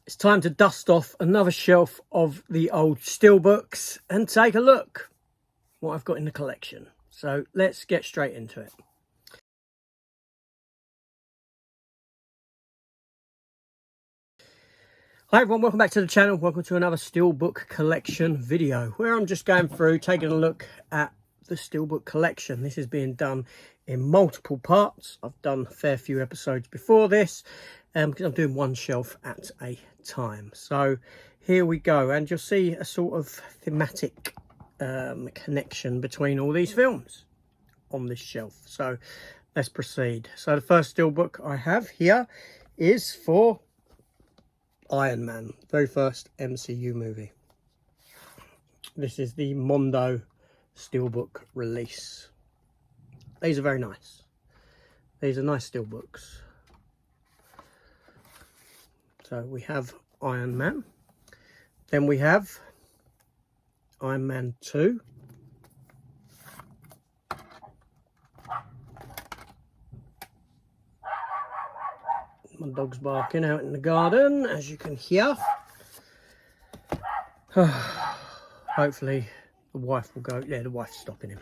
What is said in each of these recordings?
It's time to dust off another shelf of the old steelbooks and take a look what I've got in the collection. So let's get straight into it. Hi everyone, welcome back to the channel. Welcome to another Steelbook Collection video where I'm just going through, taking a look at the Steelbook Collection. This is being done in multiple parts. I've done a fair few episodes before this because I'm doing one shelf at a time. So here we go, and you'll see a sort of thematic connection between all these films on this shelf. So let's proceed. So the first Steelbook I have here is for Iron Man, very first MCU movie. This is the Mondo Steelbook release. These are very nice. These are nice Steelbooks. So we have Iron Man. Then we have Iron Man 2. My dog's barking out in the garden, as you can hear. Hopefully the wife will go. Yeah, the wife's stopping him.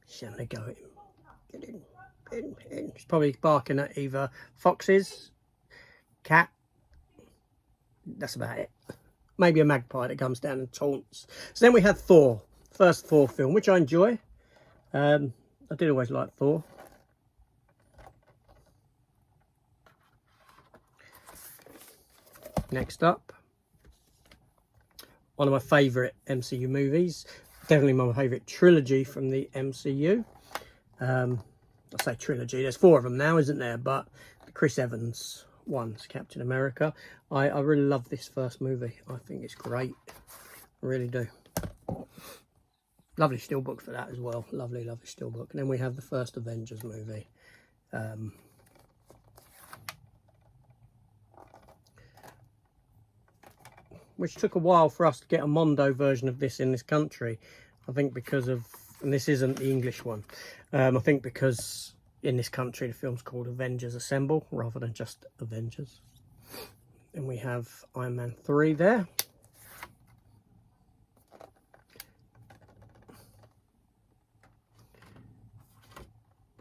She's having a go at him. Get in. She's probably barking at either foxes, cat. That's about it. Maybe a magpie that comes down and taunts. So then we had Thor, first Thor film, which I enjoy. I did always like Thor. Next up, one of my favourite MCU movies, definitely my favourite trilogy from the MCU. I say trilogy, there's 4 of them now, isn't there? But the Chris Evans one's Captain America. I really love this first movie. I think it's great. I really do. Lovely steelbook for that as well. Lovely, lovely steelbook. And then we have the first Avengers movie. Which took a while for us to get a Mondo version of this in this country. I think because of, and this isn't the English one, I think because in this country the film's called Avengers Assemble rather than just Avengers. And we have Iron Man 3 there.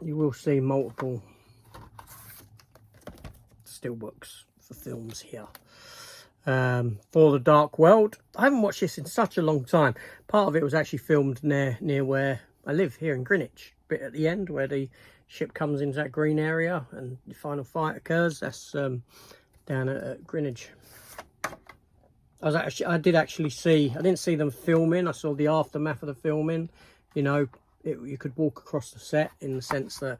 You will see multiple steelbooks for films here. For the Dark World, I haven't watched this in such a long time. Part of it was actually filmed near where I live here in Greenwich, bit at the end where the ship comes into that green area and the final fight occurs. That's down at Greenwich. I didn't see them filming. I saw the aftermath of the filming. You know, you could walk across the set in the sense that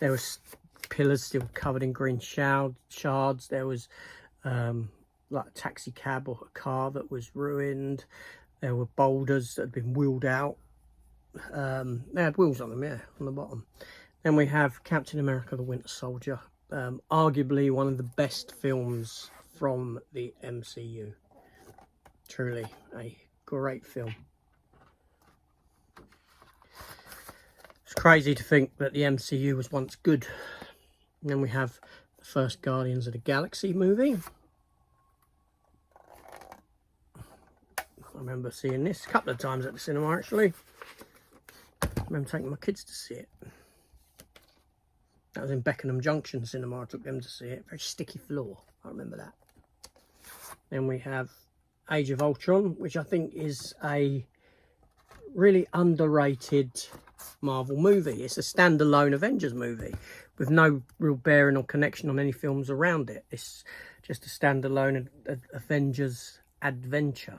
there was pillars still covered in green shards. There was like a taxi cab or a car that was ruined. There were boulders that had been wheeled out. They had wheels on them, yeah, on the bottom. Then we have Captain America the Winter Soldier, arguably one of the best films from the MCU. Truly a great film. It's crazy to think that the MCU was once good. And then we have the first Guardians of the Galaxy movie. I remember seeing this a couple of times at the cinema, actually. I remember taking my kids to see it. That was in Beckenham Junction Cinema. I took them to see it. Very sticky floor. I remember that. Then we have Age of Ultron, which I think is a really underrated Marvel movie. It's a standalone Avengers movie with no real bearing or connection on any films around it. It's just a standalone Avengers adventure.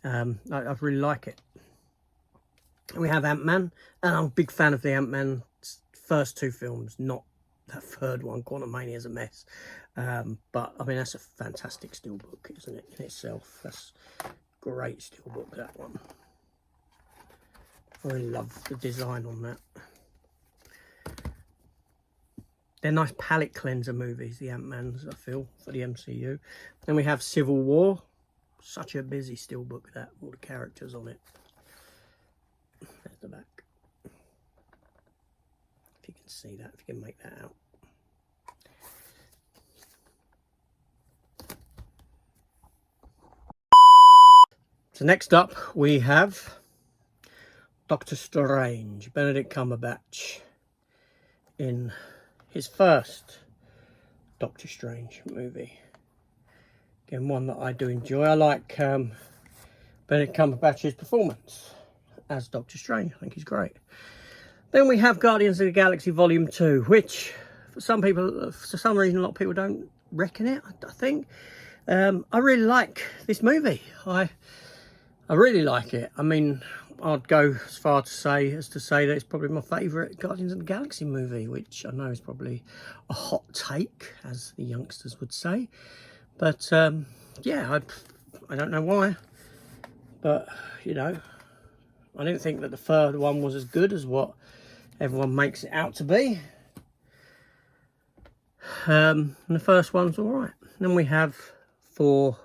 I really like it. We have Ant-Man, and I'm a big fan of the Ant-Man first 2 films, not that third one. Quantumania is a mess, but I mean that's a fantastic steelbook, isn't it, in itself? That's great steelbook, that one. I really love the design on that. They're nice palette cleanser movies, the Ant-Mans, I feel, for the MCU. Then we have Civil War. Such a busy steelbook, that, all the characters on it. There's the back. If you can see that, if you can make that out. So next up we have Doctor Strange, Benedict Cumberbatch, in his first Doctor Strange movie. Again, one that I do enjoy. I like Benedict Cumberbatch's performance as Doctor Strange. I think he's great. Then we have Guardians of the Galaxy Volume 2, which for some people, for some reason, a lot of people don't reckon it, I think. I really like this movie. I really like it. I mean, I'd go as far to say that it's probably my favourite Guardians of the Galaxy movie, which I know is probably a hot take, as the youngsters would say. But yeah, I don't know why, but you know, I didn't think that the third one was as good as what everyone makes it out to be. And the first one's all right. Then we have Thor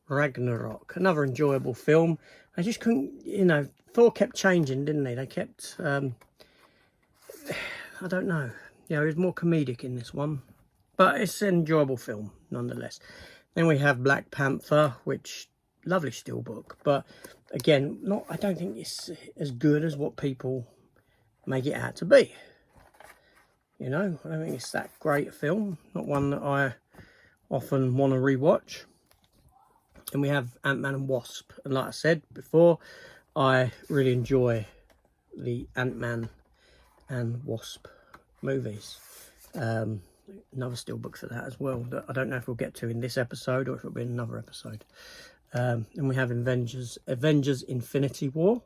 Ragnarok, another enjoyable film. I just couldn't, you know, Thor kept changing, didn't he? They kept, I don't know. You know, he was more comedic in this one, but it's an enjoyable film nonetheless. Then we have Black Panther, which, lovely steelbook, but again, I don't think it's as good as what people make it out to be. You know, I don't think it's that great a film, not one that I often want to rewatch. And we have Ant-Man and Wasp, and like I said before, I really enjoy the Ant-Man and Wasp movies. Another steelbook for that as well, that I don't know if we'll get to in this episode or if it'll be in another episode. And we have Avengers Infinity War,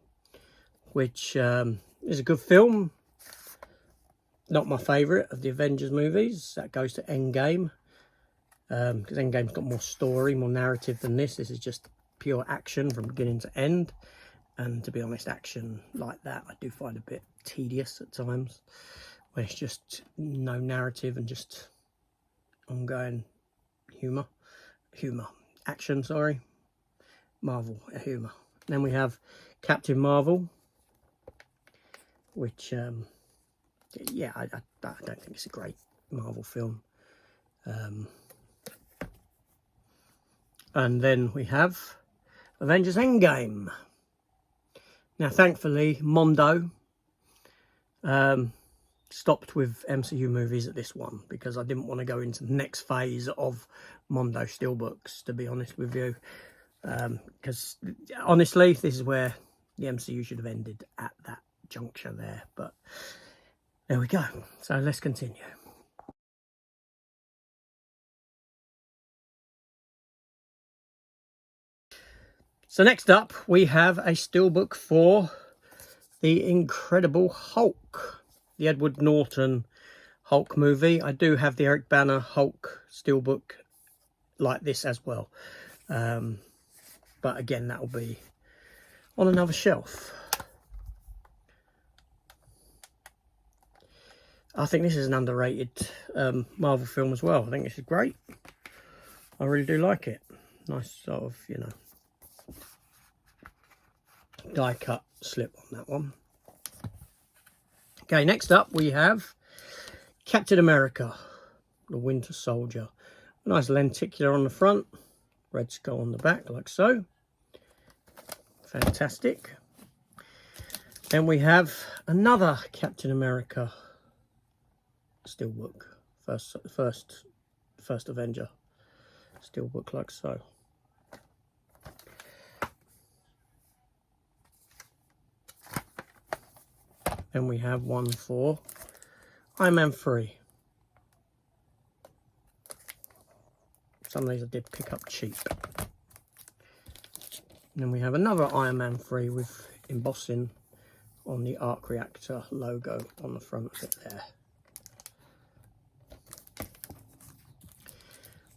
which is a good film. Not my favourite of the Avengers movies. That goes to Endgame, because Endgame's got more story, more narrative than this. This is just pure action from beginning to end, and to be honest, action like that I do find a bit tedious at times, when it's just no narrative and just ongoing action, sorry, Marvel humour. Then we have Captain Marvel, which yeah, I don't think it's a great Marvel film. And then we have Avengers Endgame. Now, thankfully, Mondo stopped with MCU movies at this one, because I didn't want to go into the next phase of Mondo steelbooks, to be honest with you. Because honestly, this is where the MCU should have ended, at that juncture there. But there we go. So let's continue. So next up, we have a steelbook for The Incredible Hulk, the Edward Norton Hulk movie. I do have the Eric Bana Hulk steelbook like this as well. But again, that will be on another shelf. I think this is an underrated Marvel film as well. I think this is great. I really do like it. Nice sort of, you know, die cut slip on that one. Okay, next up we have Captain America, the Winter Soldier. A nice lenticular on the front, red skull on the back, like so. Fantastic. Then we have another Captain America steelbook, first Avenger steelbook, like so. Then we have one for Iron Man 3. Some of these I did pick up cheap. And then we have another Iron Man 3 with embossing on the arc reactor logo on the front of it there.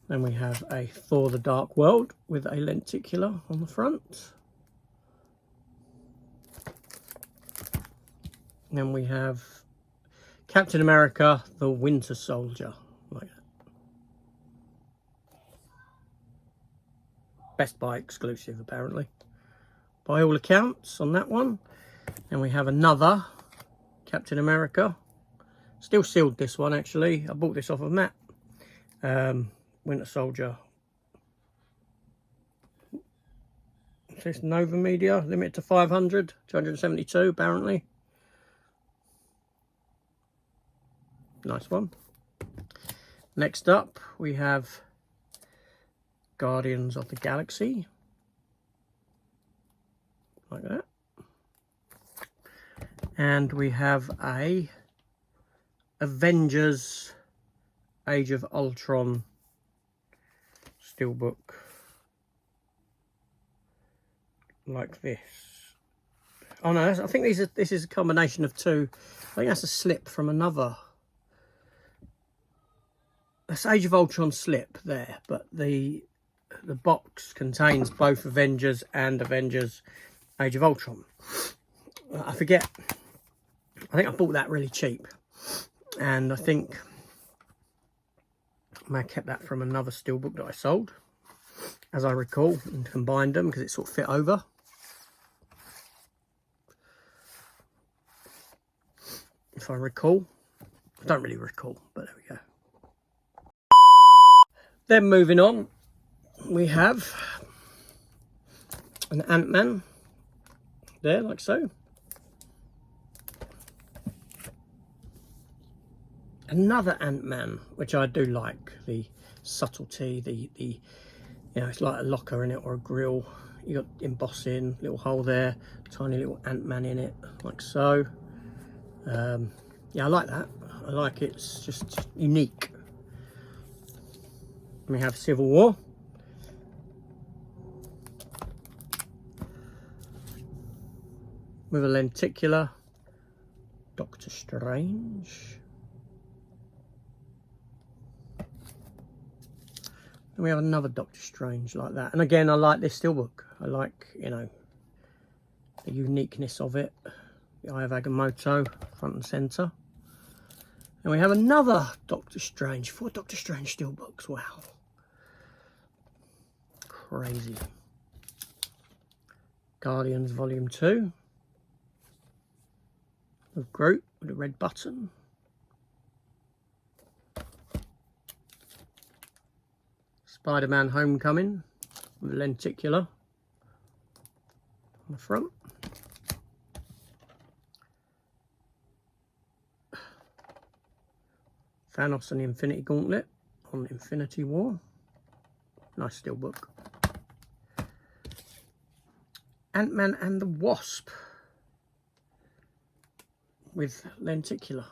Then we have a Thor: The Dark World with a lenticular on the front. Then we have Captain America: The Winter Soldier, like that. Best Buy exclusive, apparently, by all accounts on that one. And we have another Captain America, still sealed, this one actually. I bought this off of Matt. Winter Soldier This Nova Media, limit to 500, 272 apparently. Nice one. Next up, we have Guardians of the Galaxy. Like that. And we have a Avengers Age of Ultron Steelbook. Like this. Oh no, I think this is a combination of two. I think that's a slip from another. That's Age of Ultron slip there, but the box contains both Avengers and Avengers Age of Ultron. I forget. I think I bought that really cheap, and I think I may have kept that from another steelbook that I sold, as I recall, and combined them because it sort of fit over. If I recall. I don't really recall, but there we go. Then moving on, we have an Ant-Man there, like so. Another Ant-Man, which I do like, the subtlety, the you know, it's like a locker in it or a grill. You got embossing, little hole there, tiny little Ant-Man in it, like so. Yeah, I like that. I like it. It's just unique. We have Civil War. With a lenticular Doctor Strange. And we have another Doctor Strange like that. And again, I like this steelbook. I like, you know, the uniqueness of it. The Eye of Agamotto, front and centre. And we have another Doctor Strange. 4 Doctor Strange steelbooks. Wow. Crazy. Guardians Volume 2. With Groot with a red button. Spider-Man Homecoming with lenticular on the front. Thanos and the Infinity Gauntlet on Infinity War. Nice steelbook. Ant-Man and the Wasp with lenticular.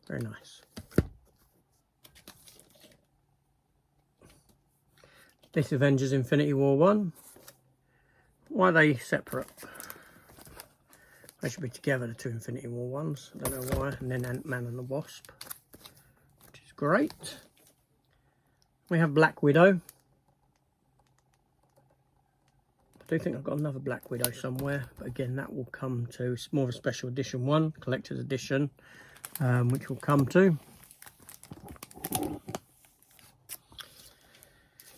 Very nice. This Avengers Infinity War 1. Why are they separate? They should be together, the two Infinity War ones. I don't know why. And then Ant-Man and the Wasp, which is great. We have Black Widow. I do think I've got another Black Widow somewhere, but again, that will come to. It's more of a special edition one, collector's edition, which will come to.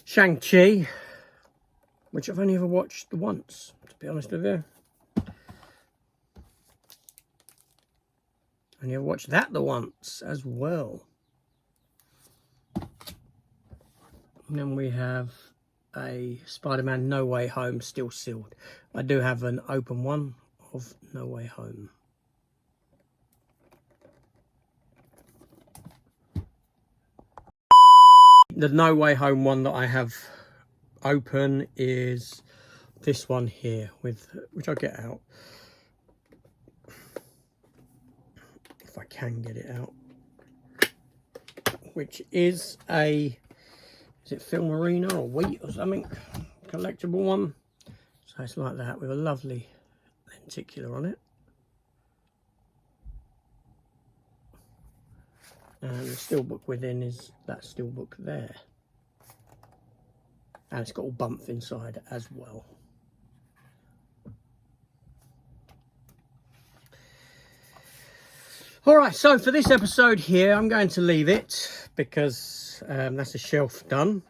Shang-Chi, which I've only ever watched once, to be honest with you. And you've watched that the once as well. And then we have a Spider-Man No Way Home still sealed. I do have an open one of No Way Home. The No Way Home one that I have open is this one here, with which I'll get out. If I can get it out, which is a, is it Film Arena or Wheat or something, collectible one. So it's like that with a lovely lenticular on it, and the steelbook within is that steelbook there, and it's got all bumps inside as well. Alright, so for this episode here, I'm going to leave it because that's a shelf done.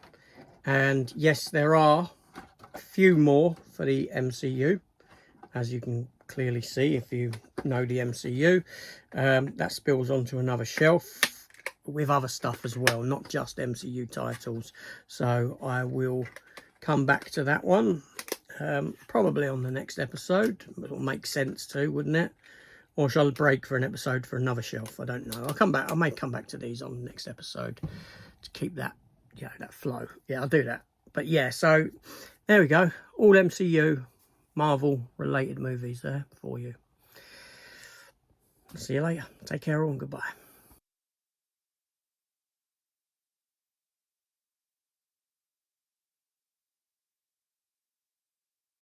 And yes, there are a few more for the MCU, as you can clearly see if you know the MCU. That spills onto another shelf with other stuff as well, not just MCU titles. So I will come back to that one, probably on the next episode. It'll make sense too, wouldn't it? Or shall I break for an episode for another shelf? I don't know. I'll come back. I may come back to these on the next episode to keep that, that flow. Yeah, I'll do that. But yeah, so there we go. All MCU, Marvel related movies there for you. See you later. Take care all and goodbye.